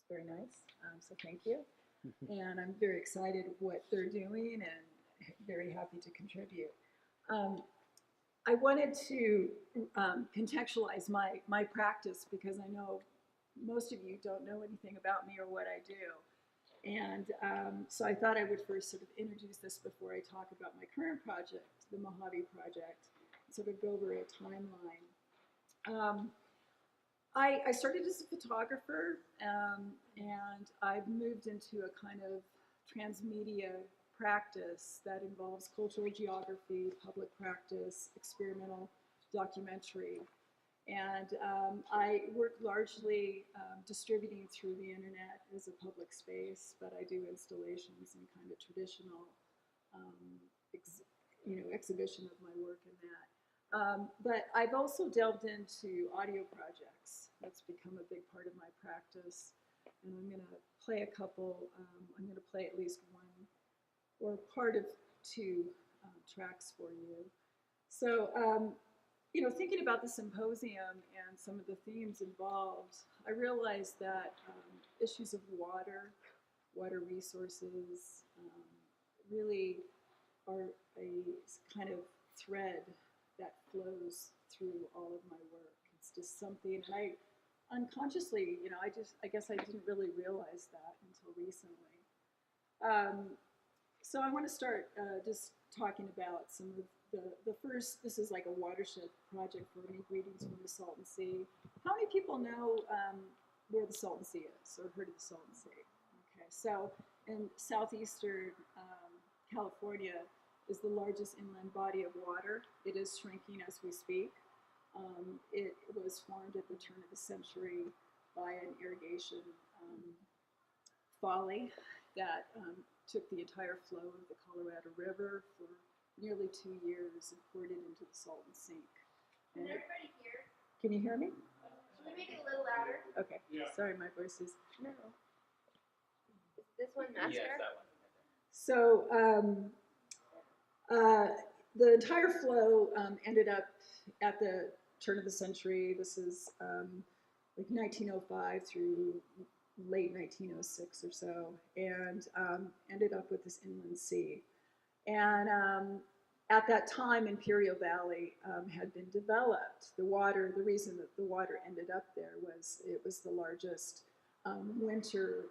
very nice. So thank you. And I'm very excited what they're doing and very happy to contribute. I wanted to contextualize my practice because I know most of you don't know anything about me or what I do. And so I thought I would first sort of introduce this before I talk about my current project, the Mojave project, sort of go over a timeline. I started as a photographer, and I've moved into a kind of transmedia practice that involves cultural geography, public practice, experimental documentary. And I work largely distributing through the internet as a public space, but I do installations and kind of traditional, exhibition of my work in that. But I've also delved into audio projects. That's become a big part of my practice. And I'm going to play a couple. I'm going to play at least one or part of two tracks for you. So, thinking about the symposium and some of the themes involved, I realized that issues of water resources, really are a kind of thread that flows through all of my work. It's just something, and I unconsciously, I guess I didn't really realize that until recently. So I want to start just talking about some of the first. This is like a watershed project for me, Greetings from the Salton Sea. How many people know where the Salton Sea is or heard of the Salton Sea? Okay, so in southeastern California is the largest inland body of water. It is shrinking as we speak. It was formed at the turn of the century by an irrigation folly that took the entire flow of the Colorado River for nearly 2 years and poured it into the Salton Sink. Can everybody hear? Can you hear me? Can we make it a little louder? Okay. Yeah. Sorry, my voice is. No. Is this one master? Yes, that one. So the entire flow ended up at the turn of the century. This is like 1905 through late 1906 or so, and ended up with this inland sea. And at that time, Imperial Valley had been developed. The reason that the water ended up there was it was the largest winter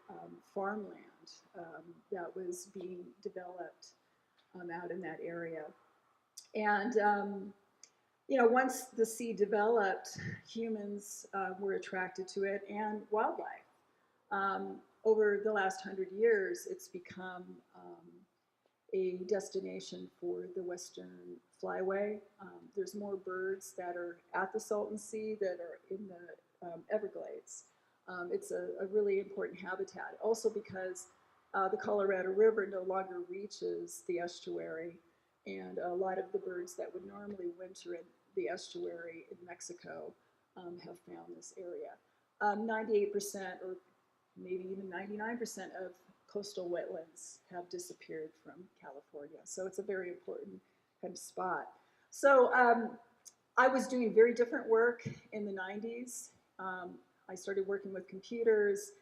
farmland that was being developed out in that area. And once the sea developed, humans were attracted to it and wildlife. Over the last 100 years, it's become a destination for the Western Flyway. There's more birds that are at the Salton Sea that are in the Everglades. It's a really important habitat. Also because the Colorado River no longer reaches the estuary, and a lot of the birds that would normally winter in the estuary in Mexico have found this area. 98% or maybe even 99% of coastal wetlands have disappeared from California. So it's a very important kind of spot. So I was doing very different work in the 90s. I started working with computers,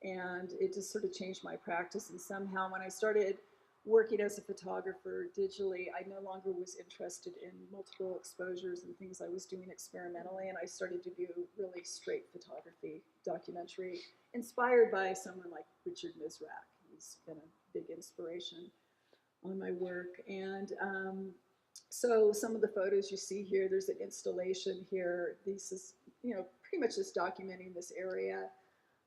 and it just sort of changed my practice. And somehow when I started working as a photographer digitally, I no longer was interested in multiple exposures and things I was doing experimentally, and I started to do really straight photography, documentary, inspired by someone like Richard Misrak. He's been a big inspiration on my work. And so some of the photos you see here, there's an installation here. This is, pretty much just documenting this area.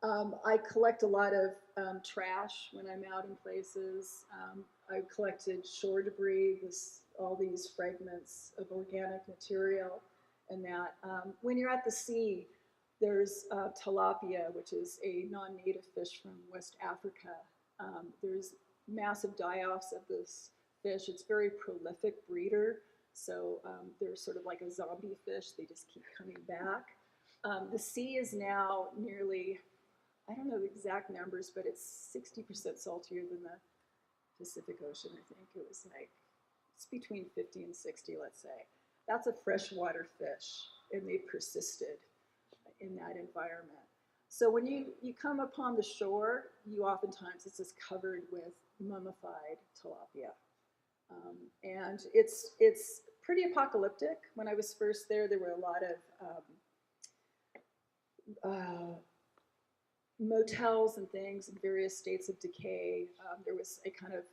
I collect a lot of trash when I'm out in places. I collected shore debris, all these fragments of organic material, and that. When you're at the sea, there's tilapia, which is a non-native fish from West Africa. There's massive die-offs of this fish. It's a very prolific breeder, so they're sort of like a zombie fish. They just keep coming back. The sea is now nearly, I don't know the exact numbers, but it's 60% saltier than the Pacific Ocean, I think. It was like, it's between 50 and 60, let's say. That's a freshwater fish, and they persisted in that environment. So when you come upon the shore, you oftentimes, it's just covered with mummified tilapia. And it's pretty apocalyptic. When I was first there were a lot of motels and things in various states of decay. There was a kind of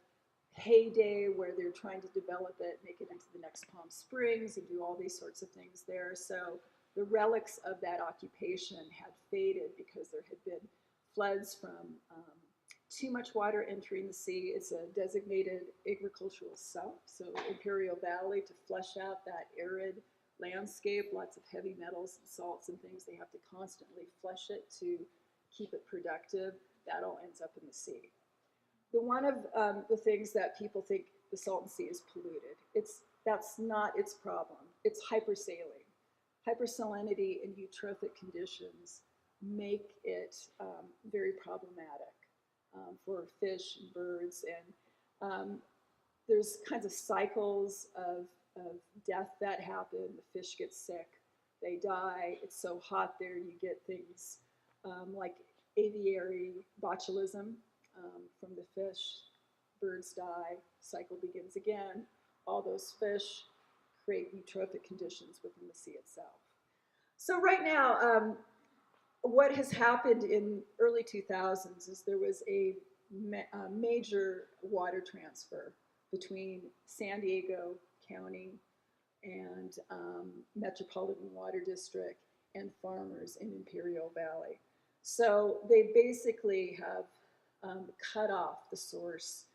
heyday where they're trying to develop it, make it into the next Palm Springs, and do all these sorts of things there. So the relics of that occupation had faded because there had been floods from too much water entering the sea. It's a designated agricultural sump, so Imperial Valley, to flush out that arid landscape, lots of heavy metals and salts and things, they have to constantly flush it to keep it productive. That all ends up in the sea. One of the things that people think the Salton Sea is polluted, that's not its problem. It's hypersaline. Hypersalinity and eutrophic conditions make it very problematic for fish and birds. And there's kinds of cycles of death that happen. The fish get sick, they die. It's so hot there, you get things like aviary botulism from the fish. Birds die, cycle begins again. All those fish create eutrophic conditions within the sea itself. So right now, what has happened in early 2000s is there was a major water transfer between San Diego County and Metropolitan Water District and farmers in Imperial Valley. So they basically have cut off the source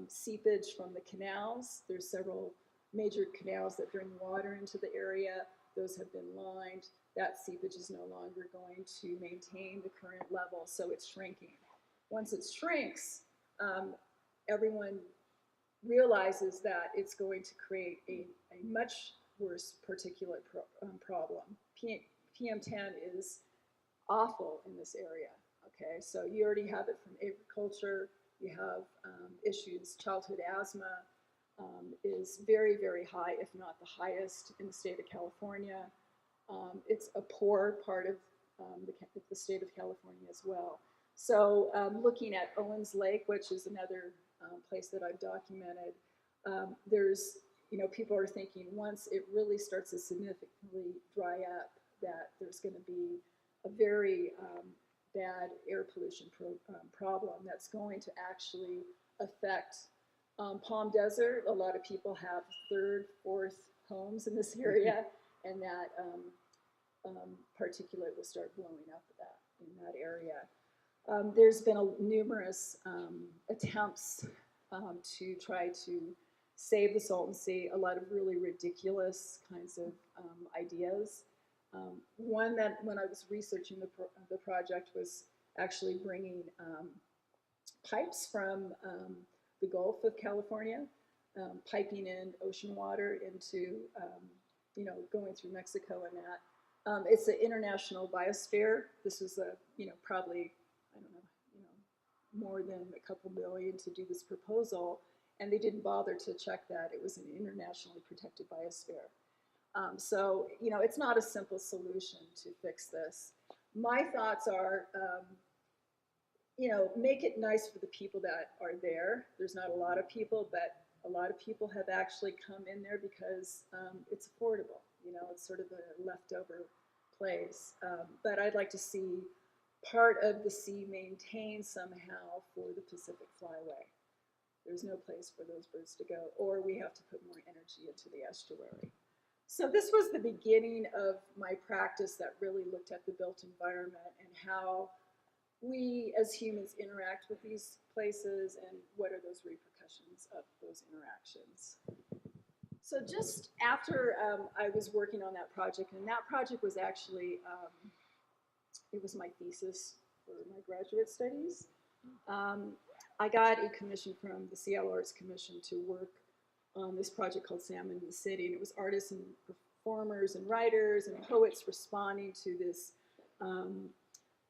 seepage from the canals. There's several major canals that bring water into the area. Those have been lined. That seepage is no longer going to maintain the current level, so it's shrinking. Once it shrinks, everyone realizes that it's going to create a much worse particulate problem. PM10 is awful in this area. Okay, so you already have it from agriculture. You have issues. Childhood asthma is very, very high, if not the highest in the state of California. It's a poor part of the state of California as well. So looking at Owens Lake, which is another place that I've documented, there's, people are thinking once it really starts to significantly dry up, that there's going to be a very bad air pollution problem that's going to actually affect Palm Desert. A lot of people have third, fourth homes in this area, and that particulate will start blowing up in that area. There's been numerous attempts to try to save the Salton Sea, a lot of really ridiculous kinds of ideas. One that when I was researching the project was actually bringing pipes from the Gulf of California, piping in ocean water into, going through Mexico and that. It's an international biosphere. This was probably, I don't know, more than a couple million to do this proposal, and they didn't bother to check that it was an internationally protected biosphere. So, it's not a simple solution to fix this. My thoughts are, make it nice for the people that are there. There's not a lot of people, but a lot of people have actually come in there because it's affordable. It's sort of a leftover place. But I'd like to see part of the sea maintained somehow for the Pacific Flyway. There's no place for those birds to go, or we have to put more energy into the estuary. So this was the beginning of my practice that really looked at the built environment and how we as humans interact with these places and what are those repercussions of those interactions. So just after I was working on that project, and that project was actually, it was my thesis for my graduate studies. I got a commission from the Seattle Arts Commission to work on this project called Salmon in the City, and it was artists and performers and writers and poets responding to this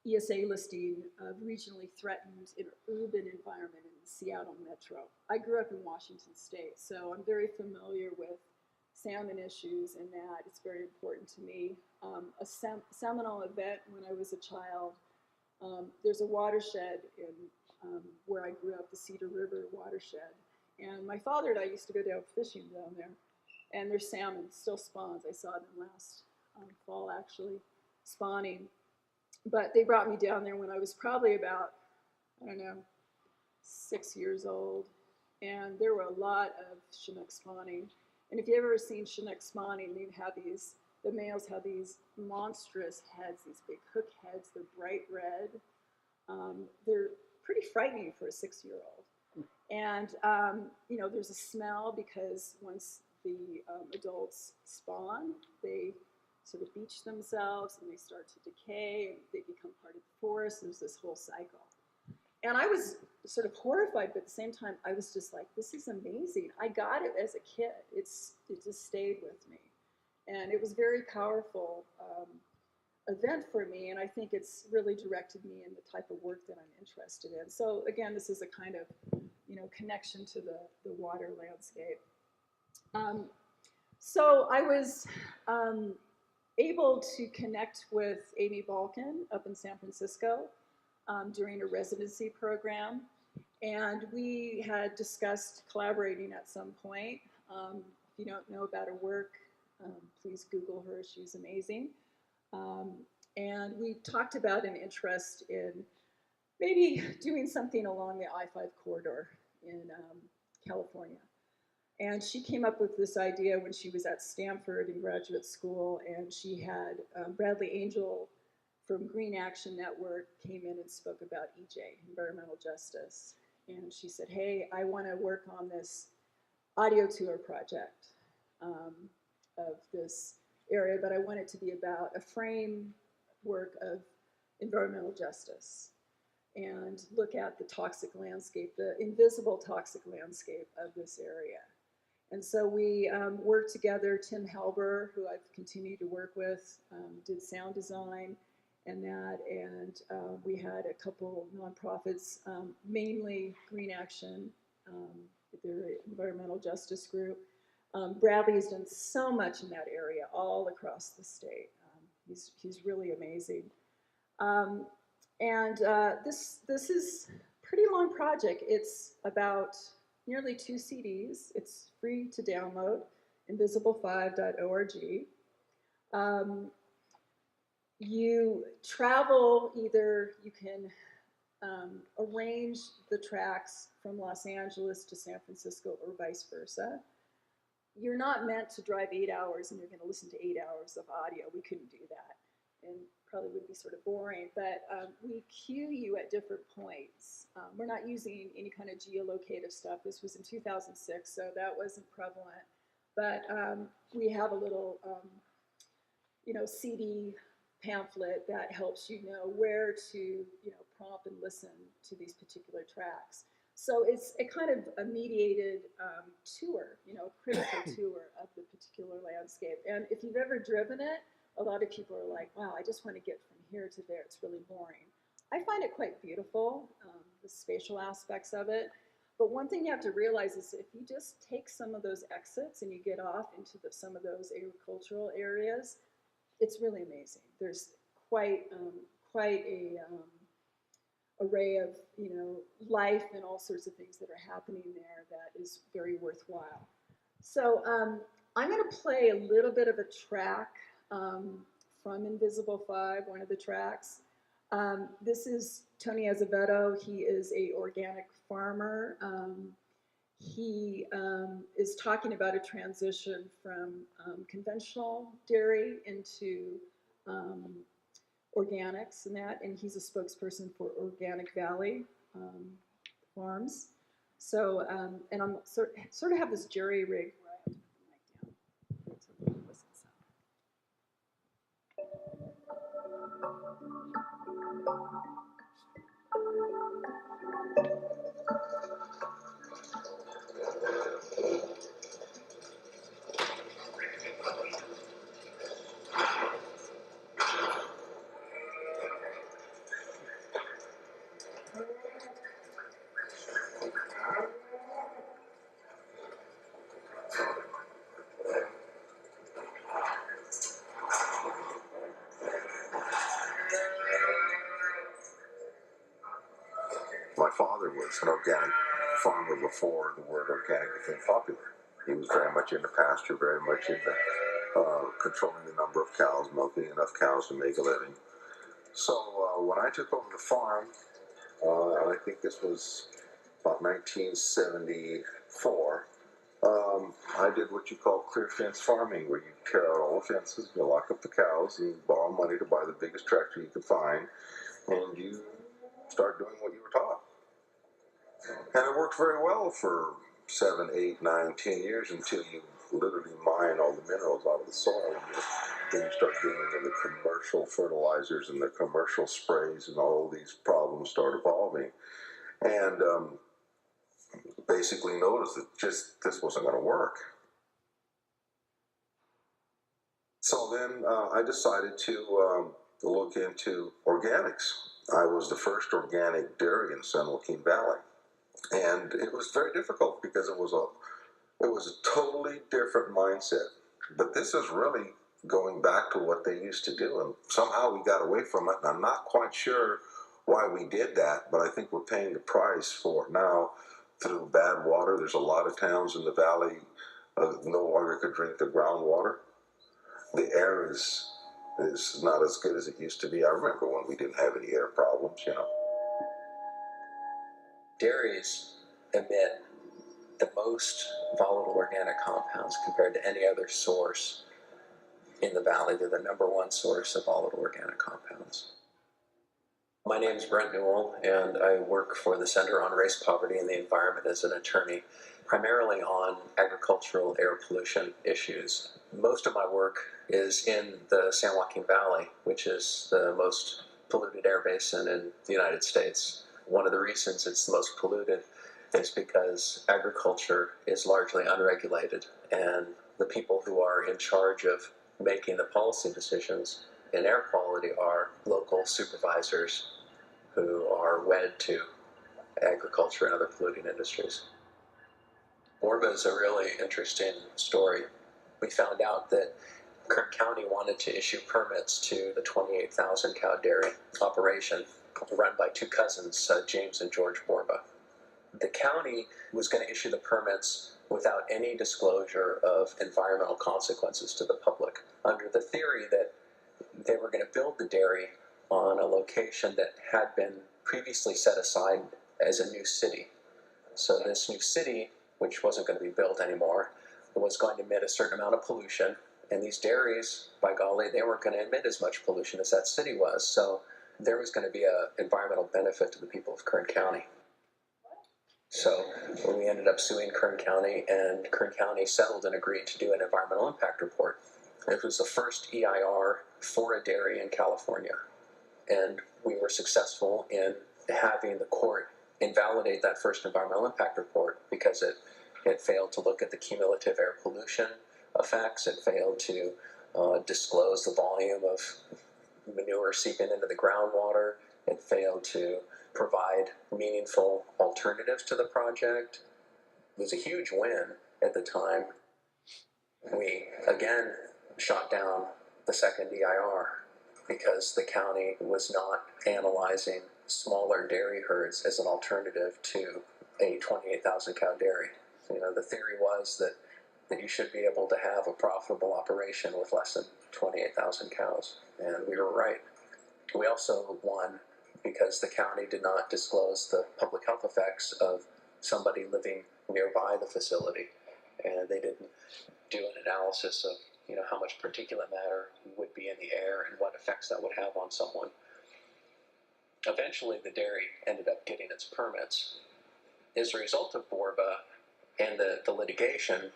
ESA listing of regionally threatened in urban environment in the Seattle metro. I grew up in Washington State, so I'm very familiar with salmon issues and that. It's very important to me. A seminal event when I was a child There's a watershed in where I grew up, the Cedar River watershed. And my father and I used to go down fishing down there. And there's salmon, still spawns. I saw them last fall, actually, spawning. But they brought me down there when I was probably about, I don't know, 6 years old. And there were a lot of Chinook spawning. And if you've ever seen Chinook spawning, the males have these monstrous heads, these big hook heads. They're bright red. They're pretty frightening for a 6-year-old. And, there's a smell because once the adults spawn, they sort of beach themselves and they start to decay and they become part of the forest. There's this whole cycle. And I was sort of horrified, but at the same time, I was just like, this is amazing. I got it as a kid. It just stayed with me. And it was a very powerful event for me, and I think it's really directed me in the type of work that I'm interested in. So again, this is a kind of, connection to the water landscape. So I was able to connect with Amy Balkin up in San Francisco during a residency program. And we had discussed collaborating at some point. If you don't know about her work, please Google her, she's amazing. And we talked about an interest in maybe doing something along the I-5 corridor in California. And she came up with this idea when she was at Stanford in graduate school, and she had Bradley Angel from Green Action Network came in and spoke about EJ, environmental justice. And she said, hey, I want to work on this audio tour project of this area, but I want it to be about a framework of environmental justice and look at the toxic landscape, the invisible toxic landscape of this area. And so we worked together. Tim Halber, who I've continued to work with, did sound design and that, and we had a couple nonprofits, mainly Green Action, their environmental justice group. Bradley has done so much in that area, all across the state. He's really amazing. This is a pretty long project. It's about nearly 2 CDs. It's free to download, invisible5.org. You travel, either you can arrange the tracks from Los Angeles to San Francisco or vice versa. You're not meant to drive 8 hours and you're going to listen to 8 hours of audio. We couldn't do that, and probably would be sort of boring, but we cue you at different points. We're not using any kind of geolocative stuff. This was in 2006, so that wasn't prevalent. But we have a little, CD pamphlet that helps you know where to, prompt and listen to these particular tracks. So it's a kind of a mediated tour, critical tour of the particular landscape. And if you've ever driven it, a lot of people are like, wow, I just want to get from here to there. It's really boring. I find it quite beautiful, the spatial aspects of it. But one thing you have to realize is if you just take some of those exits and you get off into some of those agricultural areas, it's really amazing. There's quite a array of life and all sorts of things that are happening there that is very worthwhile. So I'm going to play a little bit of a track from Invisible 5, one of the tracks. This is Tony Azevedo. He is an organic farmer. He is talking about a transition from conventional dairy into organics and that, and he's a spokesperson for Organic Valley Farms. So, and I'm sort of have this jury rig where I have to put the mic down. Listen, so. my father was an organic farmer before the word organic became popular. He was very much into pasture, very much into controlling the number of cows, milking enough cows to make a living. So when I took over the farm, I think this was about 1974, I did what you call clear fence farming, where you tear out all the fences, you lock up the cows, and you borrow money to buy the biggest tractor you could find, and you start doing what you were taught. And it worked very well for 7, 8, 9, 10 years until you literally mine all the minerals out of the soil. Then you start getting into the commercial fertilizers and the commercial sprays, and all these problems start evolving. And basically noticed that just this wasn't going to work. So then I decided to look into organics. I was the first organic dairy in San Joaquin Valley. And it was very difficult because it was a totally different mindset. But this is really going back to what they used to do, and somehow we got away from it, and I'm not quite sure why we did that, but I think we're paying the price for it now through bad water. There's a lot of towns in the valley no longer could drink the groundwater. The air is not as good as it used to be. I remember when we didn't have any air problems, you know. Dairies emit the most volatile organic compounds compared to any other source in the valley. They're the #1 source of volatile organic compounds. My name is Brent Newell, and I work for the Center on Race, Poverty, and the Environment as an attorney, primarily on agricultural air pollution issues. Most of my work is in the San Joaquin Valley, which is the most polluted air basin in the United States. One of the reasons it's the most polluted is because agriculture is largely unregulated, and the people who are in charge of making the policy decisions in air quality are local supervisors who are wed to agriculture and other polluting industries. Borba is a really interesting story. We found out that Kern County wanted to issue permits to the 28,000 cow dairy operation run by two cousins, James and George Borba. The county was going to issue the permits without any disclosure of environmental consequences to the public, under the theory that they were going to build the dairy on a location that had been previously set aside as a new city. So this new city, which wasn't going to be built anymore, was going to emit a certain amount of pollution, and these dairies, by golly, they weren't going to emit as much pollution as that city was, so there was going to be an environmental benefit to the people of Kern County. So we ended up suing Kern County, and Kern County settled and agreed to do an environmental impact report. It was the first EIR for a dairy in California, and we were successful in having the court invalidate that first environmental impact report because it failed to look at the cumulative air pollution effects. It failed to disclose the volume of manure seeping into the groundwater. It failed to provide meaningful alternatives to the project. It was a huge win at the time. We again shot down the second EIR because the county was not analyzing smaller dairy herds as an alternative to a 28,000 cow dairy. You know, the theory was that you should be able to have a profitable operation with less than 28,000 cows, and we were right. We also won because the county did not disclose the public health effects of somebody living nearby the facility, and they didn't do an analysis of, you know, how much particulate matter would be in the air and what effects that would have on someone. Eventually, the dairy ended up getting its permits. As a result of Borba and the litigation,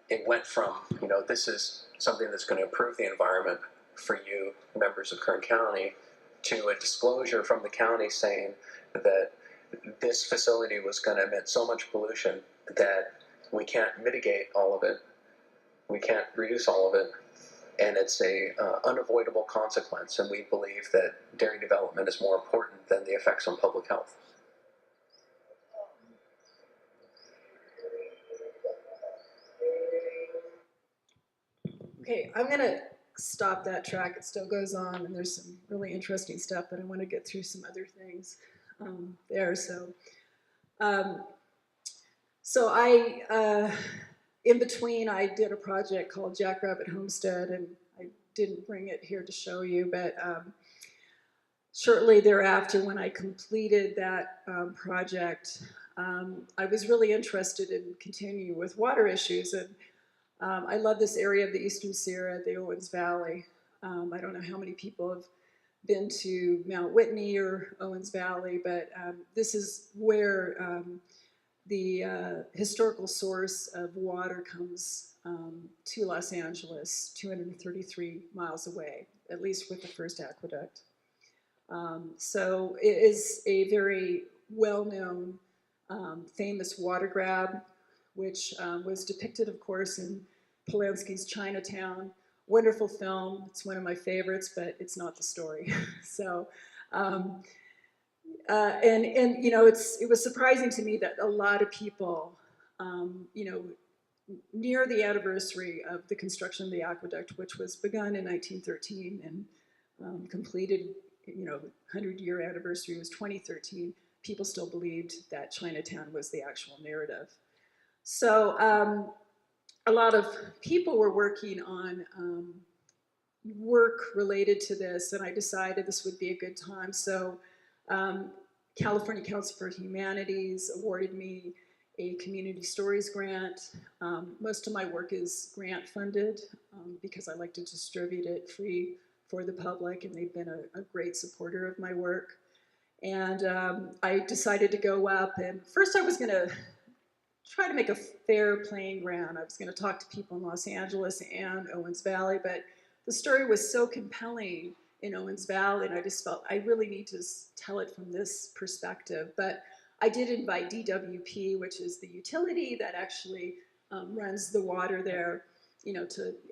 it went from, you know, this is something that's going to improve the environment for you members of Kern County, to a disclosure from the county saying that this facility was going to emit so much pollution that we can't mitigate all of it, we can't reduce all of it, and it's a unavoidable consequence, and we believe that dairy development is more important than the effects on public health. Okay, I'm gonna stop that track. It still goes on, and there's some really interesting stuff, but I want to get through some other things. there. So I, in between, I did a project called Jackrabbit Homestead, and I didn't bring it here to show you, but shortly thereafter, when I completed that project, I was really interested in continuing with water issues, and I love this area of the Eastern Sierra, the Owens Valley. I don't know how many people have been to Mount Whitney or Owens Valley, but this is where the historical source of water comes to Los Angeles, 233 miles away, at least with the first aqueduct. So it is a very well-known, famous water grab, which was depicted, of course, in Polanski's Chinatown. Wonderful film. It's one of my favorites, but it's not the story. So, and you know, it was surprising to me that a lot of people, you know, near the anniversary of the construction of the aqueduct, which was begun in 1913 and completed, you know, 100-year anniversary was 2013, people still believed that Chinatown was the actual narrative. So a lot of people were working on work related to this, and I decided this would be a good time. So California Council for Humanities awarded me a community stories grant. Most of my work is grant funded because I like to distribute it free for the public, and they've been a great supporter of my work. And I decided to go up, and first I was gonna try to make a fair playing ground. I was gonna talk to people in Los Angeles and Owens Valley, but the story was so compelling in Owens Valley, and I just felt I really need to tell it from this perspective. But I did invite DWP, which is the utility that actually runs the water there, you know,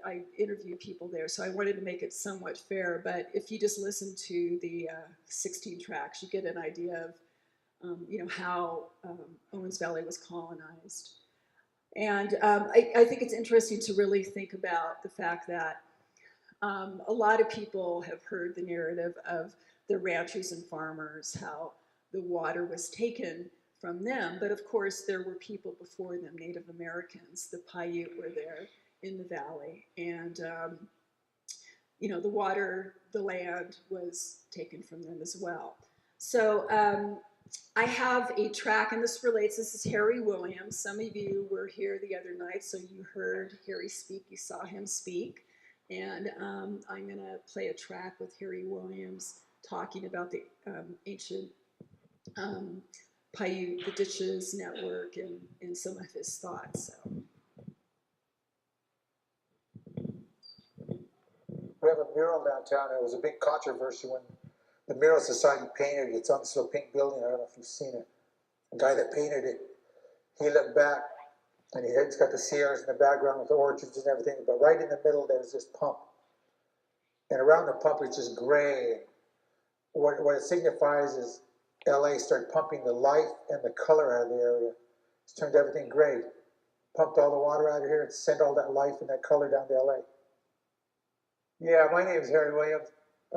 I interview people there. So I wanted to make it somewhat fair, but if you just listen to the 16 tracks, you get an idea of, you know, how Owens Valley was colonized. And I think it's interesting to really think about the fact that a lot of people have heard the narrative of the ranchers and farmers, how the water was taken from them. But of course, there were people before them, Native Americans. The Paiute were there in the valley. And, you know, the water, the land was taken from them as well. So I have a track, and this relates, this is Harry Williams. Some of you were here the other night, so you heard Harry speak, you saw him speak. And I'm gonna play a track with Harry Williams talking about the ancient Paiute, the ditches network, and some of his thoughts. So. We have a mural downtown. It was a big controversy when the Mural Society painted it. It's on this little pink building. I don't know if you've seen it. The guy that painted it, he looked back, and he's got the Sierras in the background with the orchards and everything, but right in the middle there's this pump. And around the pump it's just gray. What it signifies is LA started pumping the life and the color out of the area. It's turned everything gray. Pumped all the water out of here and sent all that life and that color down to LA. Yeah, my name is Harry Williams.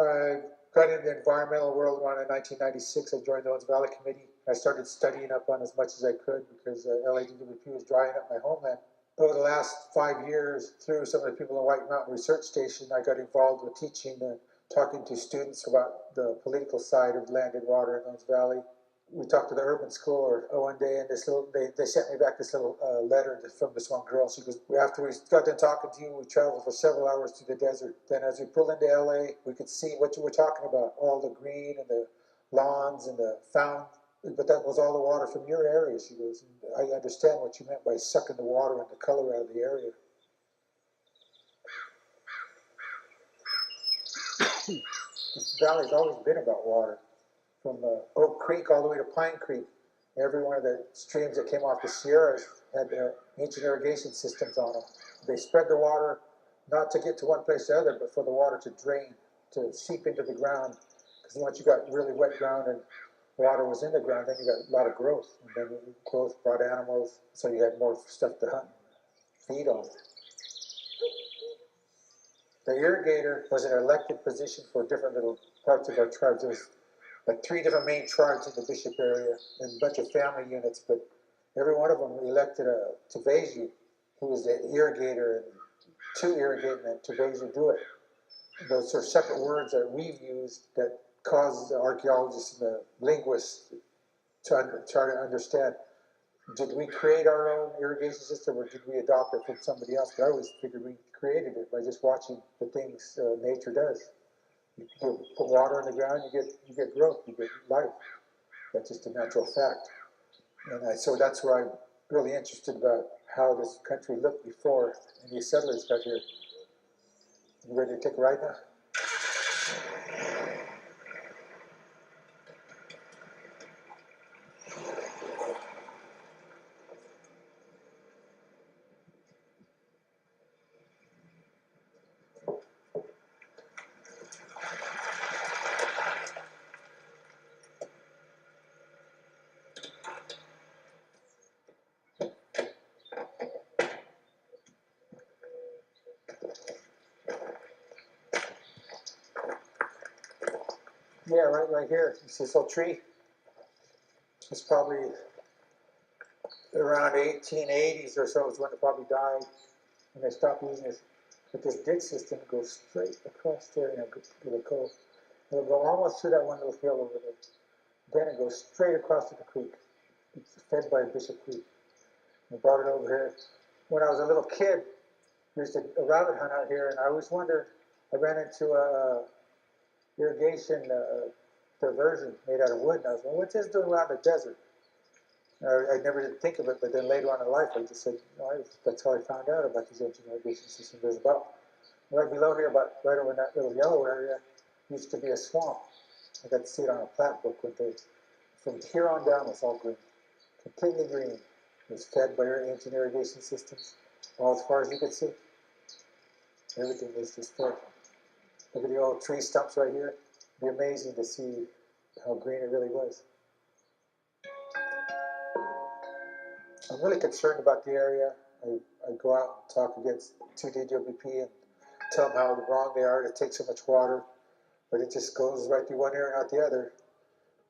I got into the environmental world around in 1996. I joined the Owens Valley Committee. I started studying up on as much as I could because LADWP was drying up my homeland. Over the last 5 years, through some of the people in White Mountain Research Station, I got involved with teaching and talking to students about the political side of land and water in Owens Valley. We talked to the urban school one day, and they sent me back this little letter from this one girl. She goes, after we got done talking to you, we traveled for several hours through the desert. Then as we pulled into LA, we could see what you were talking about, all the green and the lawns and the fountain. But that was all the water from your area, she goes. And I understand what you meant by sucking the water and the color out of the area. This valley's always been about water. From Oak Creek all the way to Pine Creek. Every one of the streams that came off the Sierras had their ancient irrigation systems on them. They spread the water not to get to one place or the other, but for the water to drain, to seep into the ground. Because once you got really wet ground and water was in the ground, then you got a lot of growth. And then growth brought animals, so you had more stuff to hunt and feed on. The irrigator was an elected position for different little parts of our tribes. There was like 3 different main tribes in the Bishop area and a bunch of family units, but every one of them elected a Tveju, who was the irrigator, and to irrigate and Tveju do it. Those are separate words that we've used that cause the archaeologists and the linguists to try to understand. Did we create our own irrigation system, or did we adopt it from somebody else? But I always figured we created it by just watching the things nature does. You put water on the ground, you get growth, you get life. That's just a natural fact. And so that's where I'm really interested about how this country looked before any settlers got here. You ready to take a ride now? Yeah, right here. You see this little tree? It's probably around 1880s or so is when it probably died, when they stopped using it. But this ditch system goes straight across there, and it'll go almost through that one little hill over there. Then it goes straight across to the creek. It's fed by Bishop Creek. We brought it over here. When I was a little kid, we used to rabbit hunt out here, and I always wondered, I ran into a irrigation diversion made out of wood, and I was wondering, what's this doing around the desert? I never did think of it, but then later on in life, I just said, that's how I found out about these ancient irrigation systems. There's about, right below here, about right over in that little yellow area, used to be a swamp. I got to see it on a plat book one day. From here on down, it's all green, completely green. It was fed by our ancient irrigation systems, all as far as you could see. Everything was just fed. Look at the old tree stumps right here. It'd be amazing to see how green it really was. I'm really concerned about the area. I go out and talk against 2DWP and tell them how wrong they are to take so much water, but it just goes right through one area and out the other.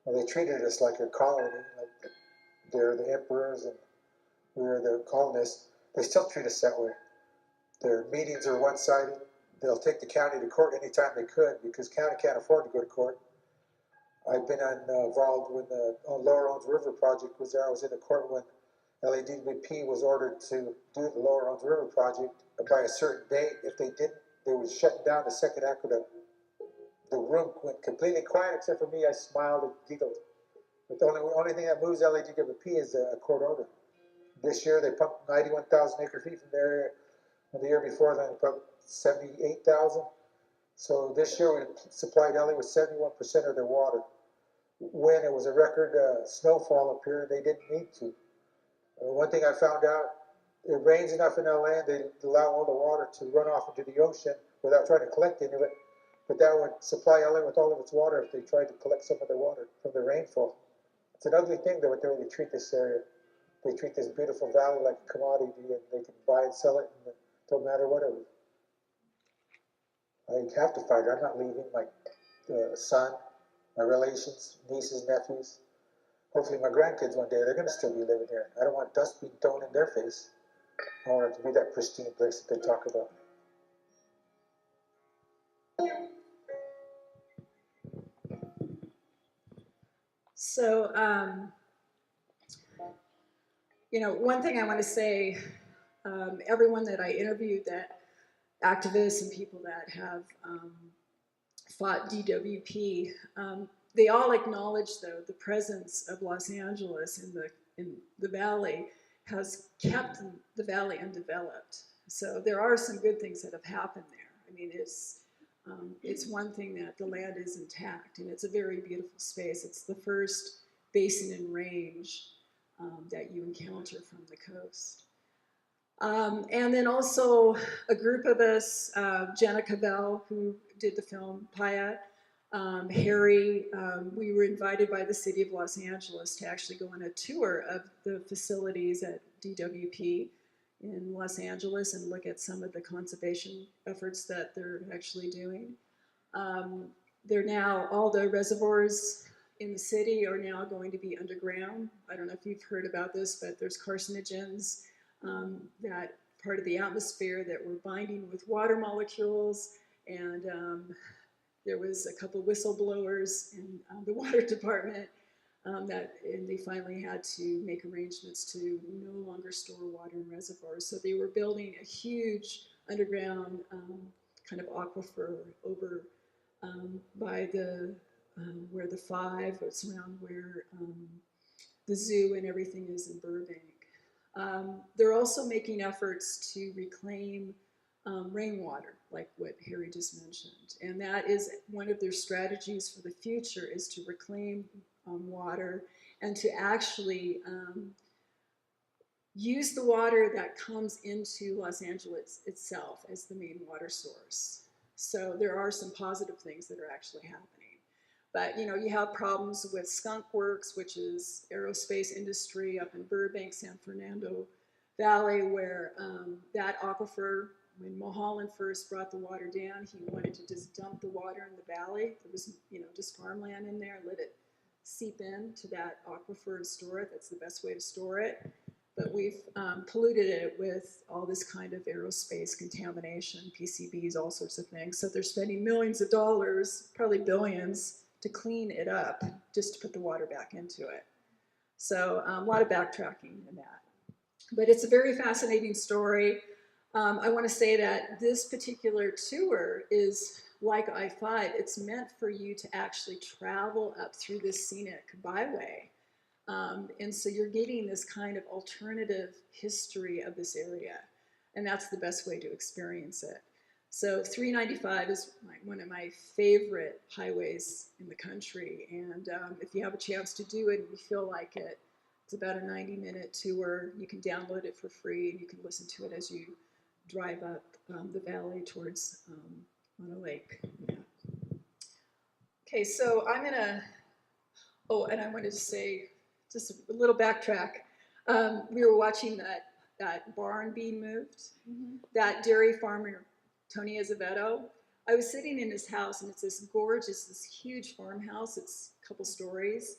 Well, they treated us like a colony, like they're the emperors and we're the colonists. They still treat us that way. Their meetings are one-sided. They'll take the county to court anytime they could because county can't afford to go to court. I've been involved when the Lower Owens River project was there. I was in the court when LADWP was ordered to do the Lower Owens River project by a certain date. If they didn't, they would shut down the second aqueduct. The room went completely quiet except for me. I smiled and giggled. But the only thing that moves LADWP is a court order. This year they pumped 91,000 acre feet from there. And the year before then they pumped 78,000. So this year we supplied LA with 71% of their water. When it was a record snowfall up here, they didn't need to. One thing I found out, it rains enough in LA and they allow all the water to run off into the ocean without trying to collect any of it. But that would supply LA with all of its water if they tried to collect some of the water from the rainfall. It's an ugly thing though, the way they treat this area. They treat this beautiful valley like a commodity and they can buy and sell it and it don't matter whatever. I have to fight it. I'm not leaving my son, my relations, nieces, nephews. Hopefully my grandkids one day, they're going to still be living here. I don't want dust being thrown in their face. I want it to be that pristine place that they talk about. So, one thing I want to say, everyone that I interviewed, that activists and people that have fought DWP, they all acknowledge, though, the presence of Los Angeles in the valley has kept the valley undeveloped. So there are some good things that have happened there. I mean, it's one thing that the land is intact, and it's a very beautiful space. It's the first basin and range that you encounter from the coast. And then also a group of us, Jenna Cavell, who did the film Paya, Harry, we were invited by the city of Los Angeles to actually go on a tour of the facilities at DWP in Los Angeles and look at some of the conservation efforts that they're actually doing. They're now, all the reservoirs in the city are now going to be underground. I don't know if you've heard about this, but there's carcinogens that part of the atmosphere that were binding with water molecules, and there was a couple whistleblowers in the water department and they finally had to make arrangements to no longer store water in reservoirs. So they were building a huge underground kind of aquifer over by the where the Five, it's around where the zoo and everything is in Burbank. They're also making efforts to reclaim rainwater, like what Harry just mentioned. And that is one of their strategies for the future, is to reclaim water and to actually use the water that comes into Los Angeles itself as the main water source. So there are some positive things that are actually happening. But you know, you have problems with skunk works, which is aerospace industry up in Burbank, San Fernando Valley, where that aquifer, when Mulholland first brought the water down, he wanted to just dump the water in the valley. There was, you know, just farmland in there, let it seep into that aquifer and store it. That's the best way to store it. But we've polluted it with all this kind of aerospace contamination, PCBs, all sorts of things. So they're spending millions of dollars, probably billions, to clean it up, just to put the water back into it. So a lot of backtracking in that. But it's a very fascinating story. I want to say that this particular tour is like I-5. It's meant for you to actually travel up through this scenic byway. And so you're getting this kind of alternative history of this area. And that's the best way to experience it. So 395 is one of my favorite highways in the country. And if you have a chance to do it and you feel like it, it's about a 90-minute tour. You can download it for free and you can listen to it as you drive up the valley towards on a lake. Yeah. Okay, so I'm gonna, oh, and I wanted to say, just a little backtrack. We were watching that barn being moved, that dairy farmer, Tony Azevedo. I was sitting in his house, and it's this gorgeous, this huge farmhouse. It's a couple stories.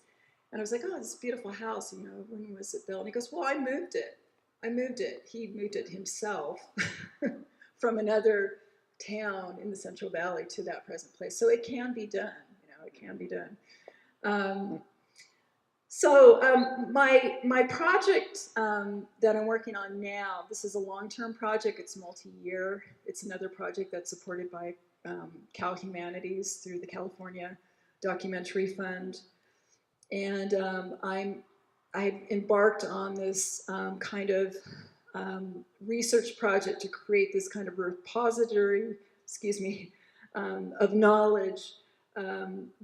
And I was like, oh, this beautiful house, you know, when was it built? And he goes, well, I moved it. I moved it. He moved it himself from another town in the Central Valley to that present place. So it can be done, you know, it can be done. My project that I'm working on now, this is a long-term project. It's multi-year. It's another project that's supported by Cal Humanities through the California Documentary Fund. And I've embarked on this kind of research project to create this kind of repository, of knowledge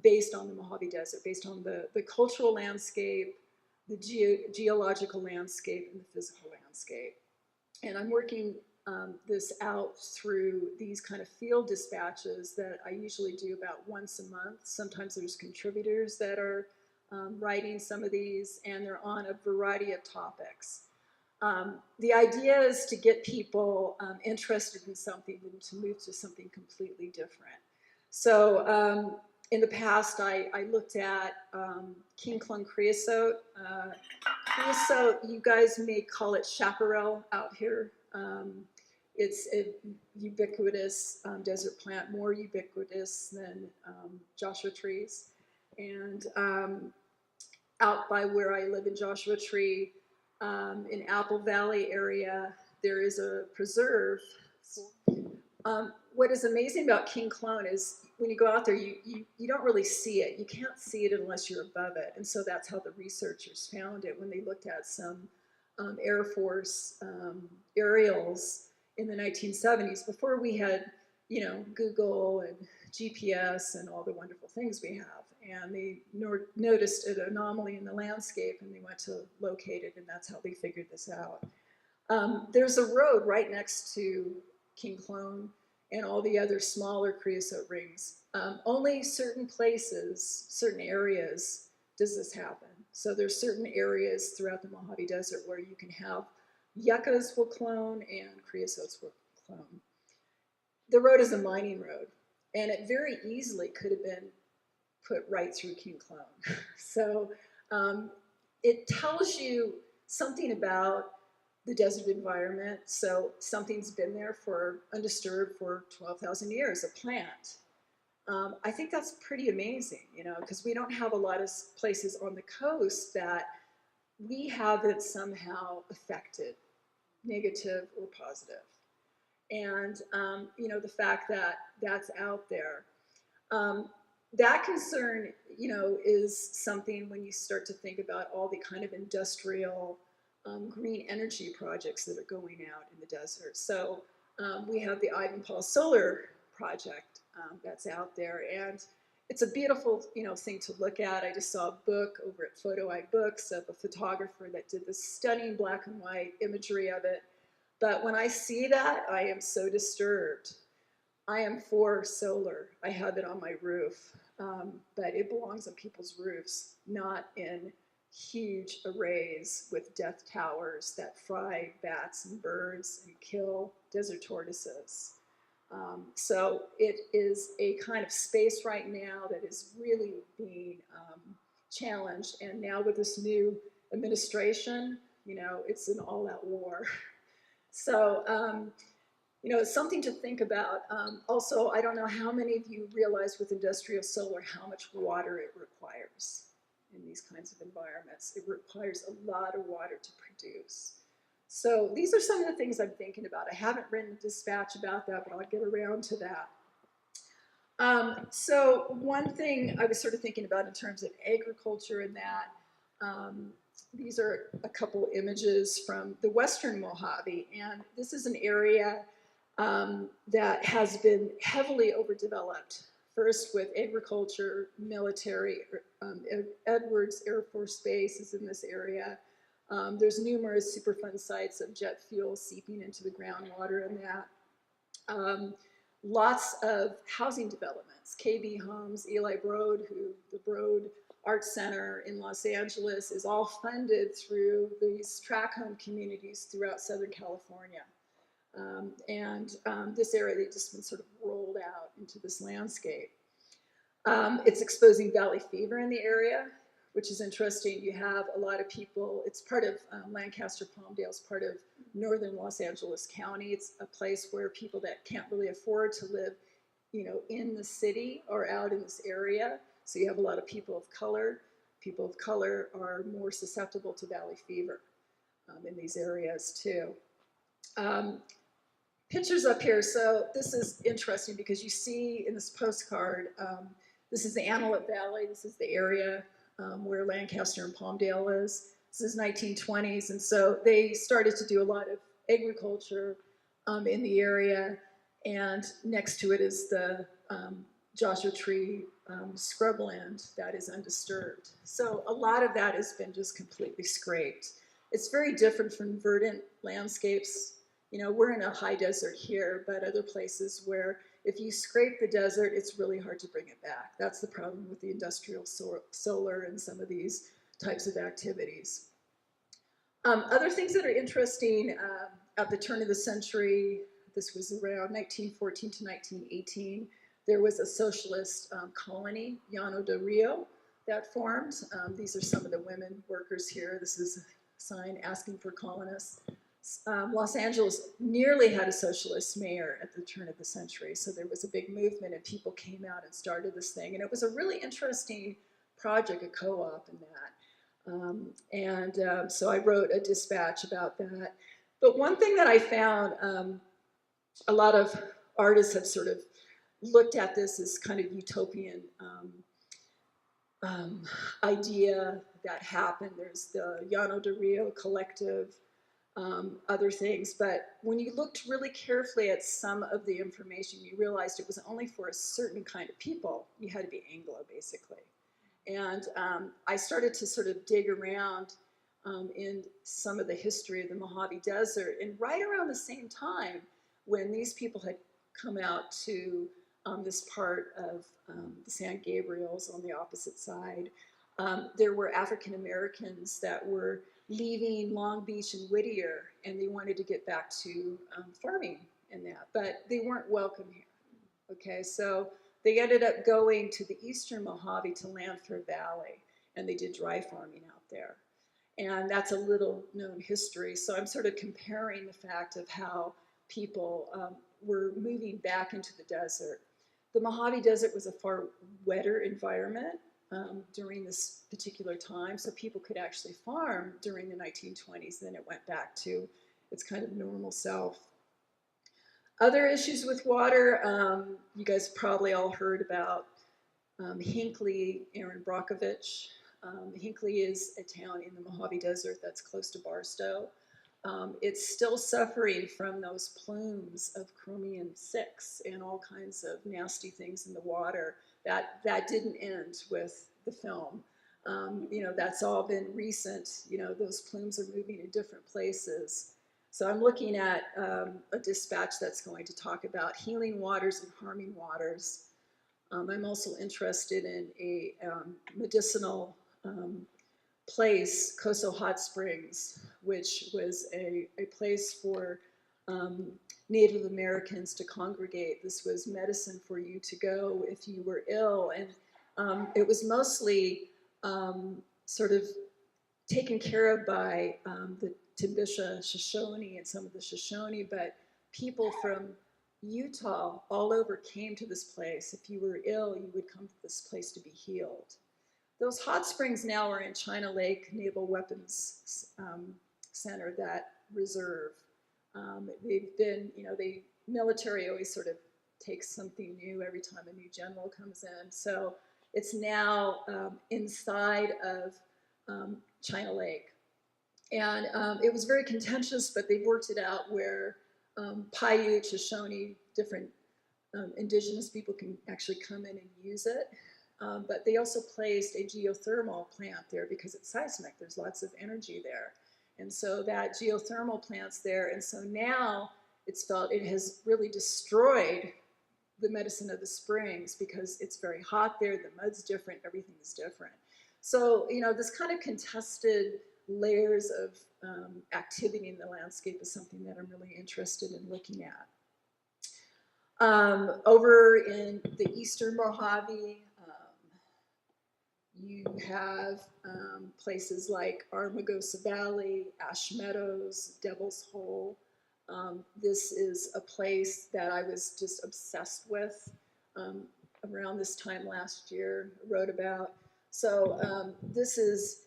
based on the Mojave Desert, based on the cultural landscape, the geological landscape, and the physical landscape. And I'm working this out through these kind of field dispatches that I usually do about once a month. Sometimes there's contributors that are writing some of these, and they're on a variety of topics. The idea is to get people interested in something and to move to something completely different. So in the past, I looked at king clung creosote. Creosote, you guys may call it chaparral out here. It's a ubiquitous desert plant, more ubiquitous than Joshua trees. And out by where I live in Joshua Tree, in Apple Valley area, there is a preserve. What is amazing about king clone is when you go out there, you don't really see it. You can't see it unless you're above it. And so that's how the researchers found it when they looked at some Air Force aerials in the 1970s, before we had, you know, Google and GPS and all the wonderful things we have. And they noticed an anomaly in the landscape, and they went to locate it, and that's how they figured this out. There's a road right next to King Clone and all the other smaller creosote rings. Only certain places, certain areas, does this happen. So there's certain areas throughout the Mojave Desert where you can have yuccas will clone and creosotes will clone. The road is a mining road, and it very easily could have been put right through King Clone. So it tells you something about the desert environment. So something's been there for undisturbed for 12,000 years, a plant. I think that's pretty amazing, you know, because we don't have a lot of places on the coast that we have it somehow affected, negative or positive. And, you know, the fact that that's out there. That concern, you know, is something when you start to think about all the kind of industrial green energy projects that are going out in the desert. So we have the Ivanpah Solar Project that's out there, and it's a beautiful, you know, thing to look at. I just saw a book over at Photo Eye Books of a photographer that did this stunning black and white imagery of it. But when I see that, I am so disturbed. I am for solar. I have it on my roof, but it belongs on people's roofs, not in huge arrays with death towers that fry bats and birds and kill desert tortoises. So it is a kind of space right now that is really being challenged. And now with this new administration, you know, it's an all-out war. So, you know, it's something to think about. Also, I don't know how many of you realize with industrial solar how much water it requires in these kinds of environments. It requires a lot of water to produce. So these are some of the things I'm thinking about. I haven't written a dispatch about that, but I'll get around to that. So one thing I was sort of thinking about in terms of agriculture and that, these are a couple images from the Western Mojave, and this is an area that has been heavily overdeveloped. First with agriculture, military, Edwards Air Force Base is in this area. There's numerous Superfund sites of jet fuel seeping into the groundwater and that. Lots of housing developments, KB Homes, Eli Broad, the Broad Art Center in Los Angeles is all funded through these tract home communities throughout Southern California. This area, they've just been sort of rolled out into this landscape. It's exposing valley fever in the area, which is interesting. You have a lot of people, it's part of Lancaster, Palmdale, it's part of northern Los Angeles County. It's a place where people that can't really afford to live, you know, in the city or out in this area. So you have a lot of people of color. People of color are more susceptible to valley fever in these areas too. Pictures up here. So this is interesting because you see in this postcard, this is the Antelope Valley. This is the area where Lancaster and Palmdale is. This is 1920s, and so they started to do a lot of agriculture in the area, and next to it is the Joshua Tree scrubland that is undisturbed. So a lot of that has been just completely scraped. It's very different from verdant landscapes. You know, we're in a high desert here, but other places where if you scrape the desert, it's really hard to bring it back. That's the problem with the industrial solar and some of these types of activities. Other things that are interesting at the turn of the century, this was around 1914 to 1918, there was a socialist colony, Llano del Rio, that formed. These are some of the women workers here. This is a sign asking for colonists. Los Angeles nearly had a socialist mayor at the turn of the century, so there was a big movement and people came out and started this thing. And it was a really interesting project, a co-op in that. So I wrote a dispatch about that. But one thing that I found, a lot of artists have sort of looked at this as kind of utopian idea that happened. There's the Llano del Rio collective, other things, but when you looked really carefully at some of the information, you realized it was only for a certain kind of people. You had to be Anglo, basically. And I started to sort of dig around in some of the history of the Mojave Desert, and right around the same time when these people had come out to this part of the San Gabriels on the opposite side, there were African Americans that were leaving Long Beach and Whittier, and they wanted to get back to farming and that, but they weren't welcome here. Okay, so they ended up going to the eastern Mojave to Landcare Valley, and they did dry farming out there. And that's a little known history. So I'm sort of comparing the fact of how people were moving back into the desert. The Mojave Desert was a far wetter environment during this particular time, so people could actually farm during the 1920s. Then it went back to its kind of normal self. Other issues with water, you guys probably all heard about Hinckley, Aaron Brockovich. Hinckley is a town in the Mojave Desert that's close to Barstow. It's still suffering from those plumes of chromium-6 and all kinds of nasty things in the water. That didn't end with the film. That's all been recent. Those plumes are moving in different places. So I'm looking at a dispatch that's going to talk about healing waters and harming waters. I'm also interested in a medicinal place, Coso Hot Springs, which was a place for Native Americans to congregate. This was medicine for you to go if you were ill. And it was mostly sort of taken care of by the Timbisha Shoshone and some of the Shoshone, but people from Utah all over came to this place. If you were ill, you would come to this place to be healed. Those hot springs now are in China Lake Naval Weapons Center, that reserve. They've been, the military always sort of takes something new every time a new general comes in. So it's now inside of China Lake. And it was very contentious, but they worked it out where Paiute, Shoshone, different indigenous people can actually come in and use it. But they also placed a geothermal plant there because it's seismic. There's lots of energy there. And so that geothermal plant's there. And so now it's felt it has really destroyed the medicine of the springs because it's very hot there. The mud's different. Everything is different. So, this kind of contested layers of activity in the landscape is something that I'm really interested in looking at. Over in the eastern Mojave, you have places like Armagosa Valley, Ash Meadows, Devil's Hole. This is a place that I was just obsessed with around this time last year, wrote about. So this is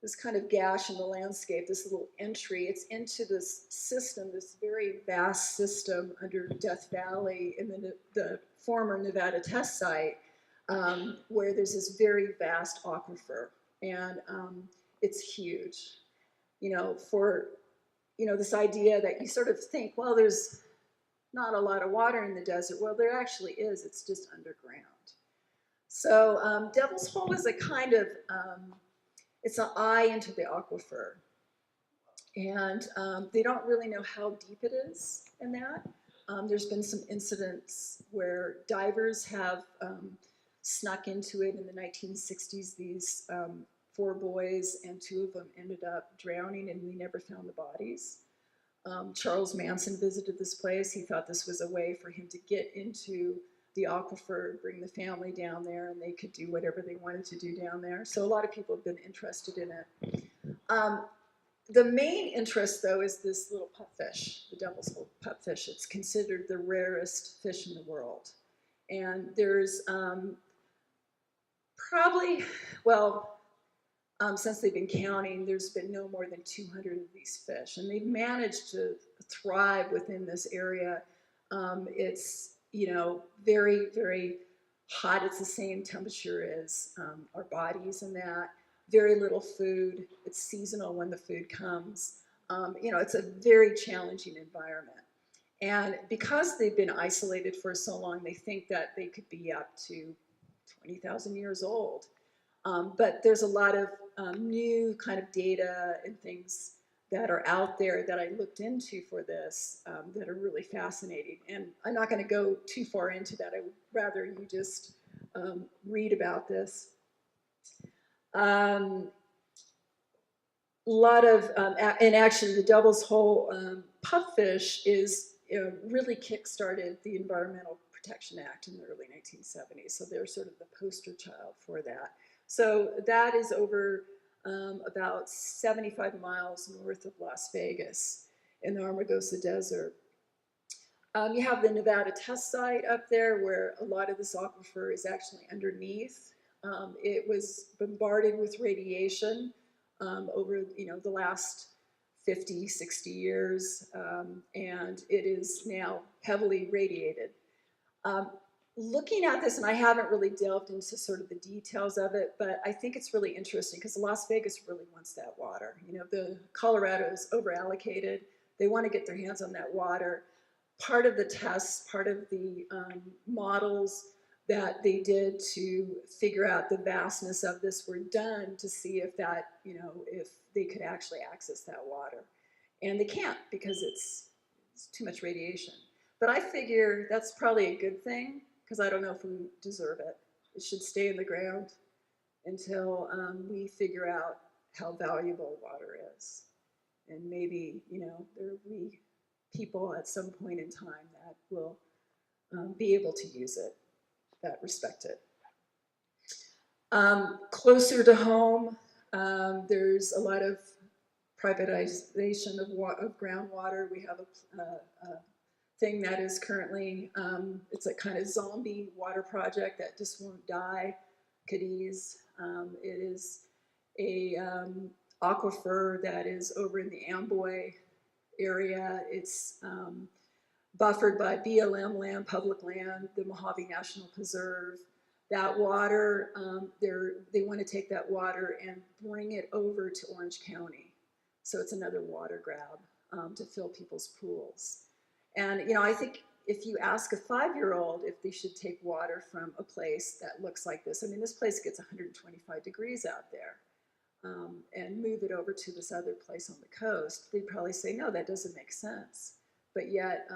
this kind of gash in the landscape, this little entry. It's into this system, this very vast system under Death Valley in the former Nevada test site, where there's this very vast aquifer, and it's huge. This idea that you sort of think, well, there's not a lot of water in the desert. Well, there actually is. It's just underground. So Devil's Hole is a kind of, it's an eye into the aquifer. And they don't really know how deep it is in that. There's been some incidents where divers have snuck into it in the 1960s. These 4 boys, and 2 of them ended up drowning, and we never found the bodies. Charles Manson visited this place. He thought this was a way for him to get into the aquifer, bring the family down there, and they could do whatever they wanted to do down there. So a lot of people have been interested in it. The main interest, though, is this little pupfish, the Devil's Hole pupfish. It's considered the rarest fish in the world. And there's probably, since they've been counting, there's been no more than 200 of these fish. And they've managed to thrive within this area. It's, very, very hot. It's the same temperature as our bodies and that. Very little food. It's seasonal when the food comes. It's a very challenging environment. And because they've been isolated for so long, they think that they could be up to 20,000 years old. But there's a lot of new kind of data and things that are out there that I looked into for this that are really fascinating. And I'm not going to go too far into that. I would rather you just read about this. A lot of, and actually the Devil's Hole pupfish is really kick-started the environmental Protection Act in the early 1970s. So they're sort of the poster child for that. So that is over about 75 miles north of Las Vegas in the Amargosa Desert. You have the Nevada test site up there where a lot of this aquifer is actually underneath. It was bombarded with radiation over the last 50, 60 years, and it is now heavily radiated. Looking at this, and I haven't really delved into sort of the details of it, but I think it's really interesting because Las Vegas really wants that water. The Colorado is over-allocated. They want to get their hands on that water. Part of the tests, part of the models that they did to figure out the vastness of this were done to see if that, if they could actually access that water. And they can't because it's too much radiation. But I figure that's probably a good thing because I don't know if we deserve it. It should stay in the ground until we figure out how valuable water is. And maybe, there will be people at some point in time that will be able to use it, that respect it. Closer to home, there's a lot of privatization of groundwater. We have a thing that is currently, it's a kind of zombie water project that just won't die, Cadiz. It is a aquifer that is over in the Amboy area. It's buffered by BLM land, public land, the Mojave National Preserve. That water, they want to take that water and bring it over to Orange County. So it's another water grab to fill people's pools. And, I think if you ask a 5-year-old if they should take water from a place that looks like this, this place gets 125 degrees out there, and move it over to this other place on the coast, they'd probably say, no, that doesn't make sense. But yet,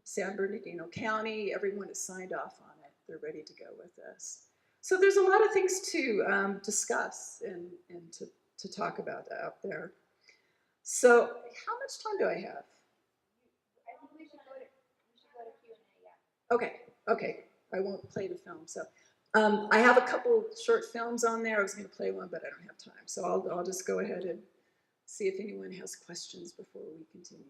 San Bernardino County, everyone has signed off on it. They're ready to go with this. So there's a lot of things to discuss and to talk about out there. So how much time do I have? I think we should go to Q&A, yeah. Okay, I won't play the film. So I have a couple short films on there. I was going to play one, but I don't have time. So I'll just go ahead and see if anyone has questions before we continue.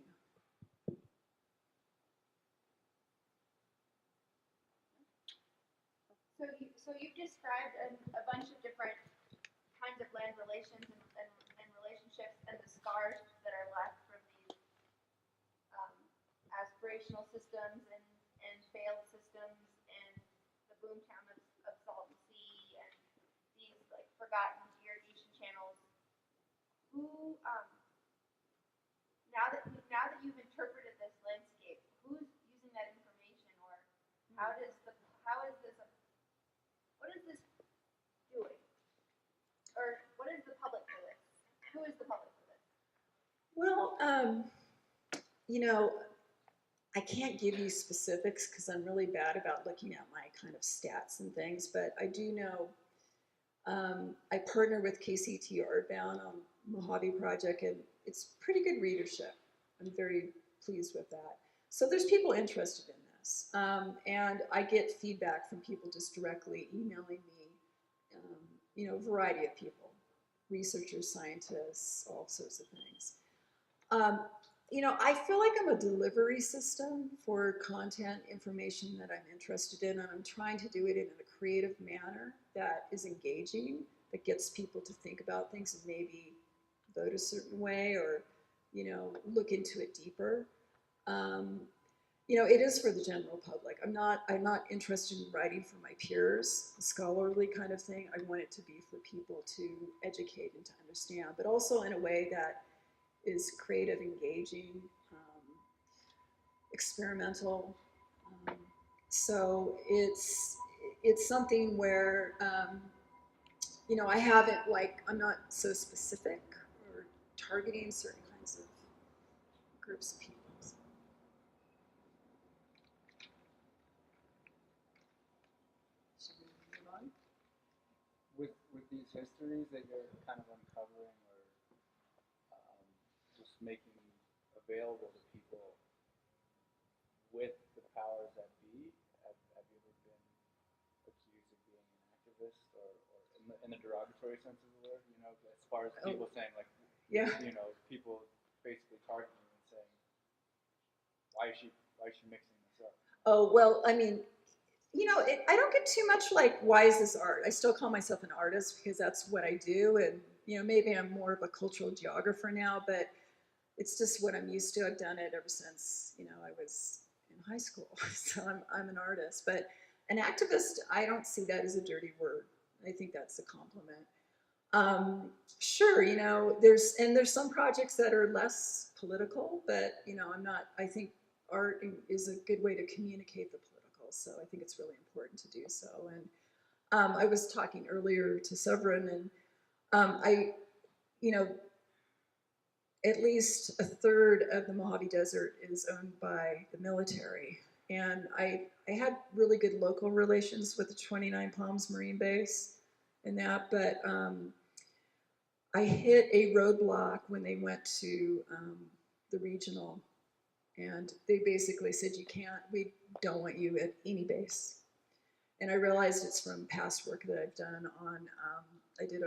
So you've described a bunch of different kinds of land relations and relationships and the scars that are left from these aspirational systems and failed systems and the boomtown of Salton Sea and these like forgotten irrigation channels. Who now that you've interpreted this landscape, who's using that information, or what is this doing? Or what is the public for this? Who is the public for this? Well, I can't give you specifics because I'm really bad about looking at my kind of stats and things, but I do know I partner with KCT Artbound on Mojave Project, and it's pretty good readership. I'm very pleased with that. So there's people interested in this, and I get feedback from people just directly emailing me, a variety of people, researchers, scientists, all sorts of things. I feel like I'm a delivery system for content, information that I'm interested in, and I'm trying to do it in a creative manner that is engaging, that gets people to think about things and maybe vote a certain way or, look into it deeper. It is for the general public. I'm not interested in writing for my peers, the scholarly kind of thing. I want it to be for people to educate and to understand, but also in a way that is creative, engaging, experimental. So it's something where, I haven't I'm not so specific or targeting certain kinds of groups of people. Should we move on? With these histories that you're kind of uncovering or just making available to people with the powers that be archivist, or in the derogatory sense of the word, you know, as far as Oh. people saying like, Yeah. you know, people basically targeting you and saying, why is she mixing this up? Oh, well, I mean, you know, I don't get too much like, why is this art? I still call myself an artist because that's what I do. And, you know, maybe I'm more of a cultural geographer now, but it's just what I'm used to. I've done it ever since, you know, I was in high school. So I'm an artist. But an activist, I don't see that as a dirty word. I think that's a compliment. Sure, you know, there's some projects that are less political, but, you know, I think art is a good way to communicate the political. So I think it's really important to do so. And I was talking earlier to Severin, and you know, at least a third of the Mojave Desert is owned by the military. And I had really good local relations with the 29 Palms Marine Base and that, but I hit a roadblock when they went to the regional, and they basically said, we don't want you at any base. And I realized it's from past work that I've done on, I did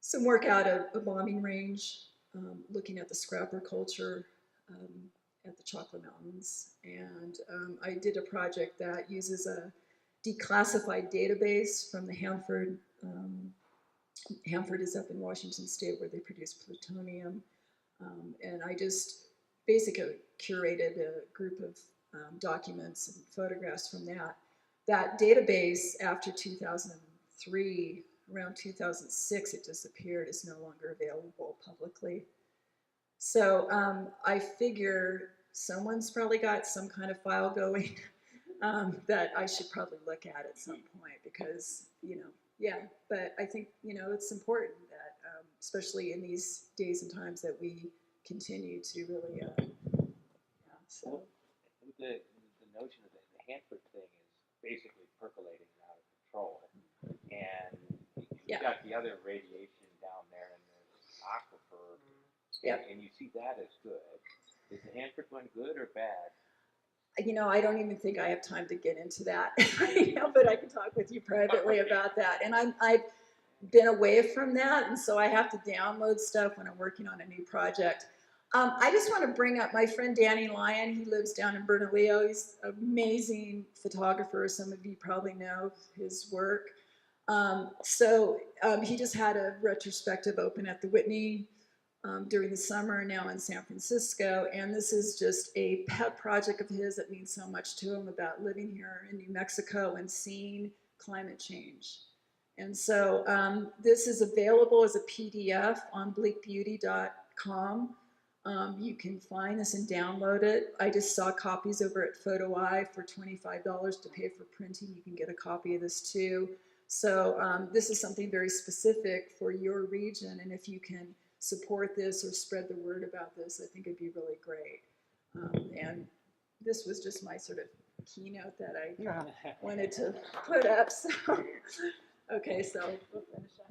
some work out of a bombing range, looking at the scrapper culture at the Chocolate Mountains. And I did a project that uses a declassified database from the Hanford is up in Washington State where they produce plutonium. And I just basically curated a group of documents and photographs from that. That database after 2003, around 2006, it disappeared. It's no longer available publicly. So I figure someone's probably got some kind of file going that I should probably look at some point because, you know, yeah, but I think, you know, it's important that, especially in these days and times, that we continue to really, yeah, so. The notion of the Hanford thing is basically percolating out of control. And you've got the other radiation down there in the aquifer, and you see that as good. Is the Hanford one good or bad? You know, I don't even think I have time to get into that, you know, but I can talk with you privately about that. And I've been away from that, and so I have to download stuff when I'm working on a new project. I just want to bring up my friend Danny Lyon. He lives down in Bernalillo. He's an amazing photographer. Some of you probably know his work. He just had a retrospective open at the Whitney during the summer, now in San Francisco. And this is just a pet project of his that means so much to him about living here in New Mexico and seeing climate change. And so this is available as a PDF on bleakbeauty.com. You can find this and download it. I just saw copies over at PhotoEye for $25 to pay for printing. You can get a copy of this too. So this is something very specific for your region, and if you can support this or spread the word about this, I think it'd be really great. And this was just my sort of keynote that I wanted to put up. So, okay, so we'll finish up.